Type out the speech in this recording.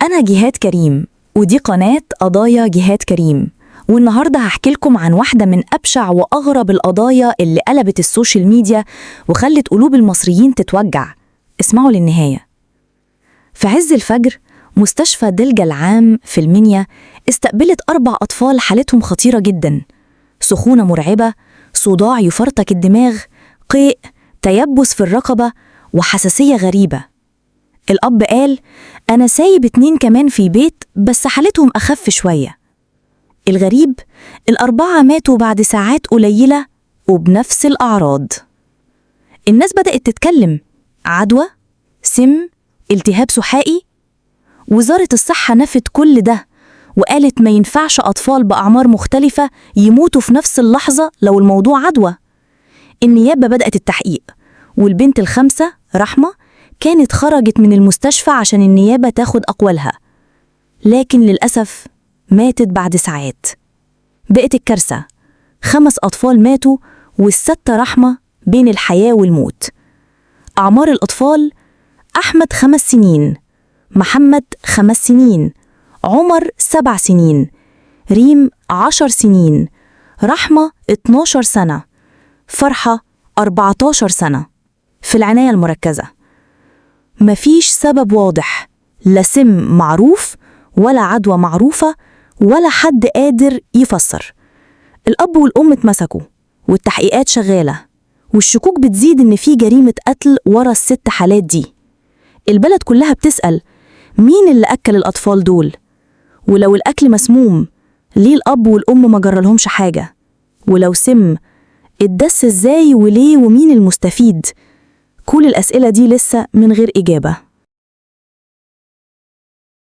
أنا جهاد كريم، ودي قناة قضايا جهاد كريم. والنهاردة هحكي لكم عن واحدة من أبشع وأغرب القضايا اللي قلبت السوشيال ميديا وخلت قلوب المصريين تتوجع. اسمعوا للنهاية. في عز الفجر، مستشفى دلجة العام في المنيا استقبلت 4 أطفال حالتهم خطيرة جدا: سخونة مرعبة، صداع يفرطك الدماغ، قيء، تيبس في الرقبة، وحساسية غريبة. الأب قال: أنا سايب 2 كمان في بيت بس حالتهم أخف شوية. الغريب، ال4 ماتوا بعد ساعات قليلة وبنفس الأعراض. الناس بدأت تتكلم: عدوى، سم، التهاب سحائي. وزارة الصحة نفت كل ده وقالت ما ينفعش أطفال بأعمار مختلفة يموتوا في نفس اللحظة لو الموضوع عدوى. النيابة بدأت التحقيق، والبنت ال5 رحمة كانت خرجت من المستشفى عشان النيابة تاخد أقوالها، لكن للأسف ماتت بعد ساعات. بقت الكارثة: 5 أطفال ماتوا وال6 رحمة بين الحياة والموت. أعمار الأطفال: أحمد 5 سنين، محمد 5 سنين، عمر 7 سنين، ريم 10 سنين، رحمة 12 سنة، فرحة 14 سنة. في العناية المركزة. مفيش سبب واضح، لا سم معروف ولا عدوى معروفة ولا حد قادر يفسر. الأب والأم اتمسكوا والتحقيقات شغالة، والشكوك بتزيد إن في جريمة قتل ورا ال6 حالات دي. البلد كلها بتسأل: مين اللي أكل الأطفال دول؟ ولو الأكل مسموم، ليه الأب والأم ما جرالهمش حاجة؟ ولو سم، اتدس ازاي وليه ومين المستفيد؟ كل الأسئلة دي لسه من غير إجابة.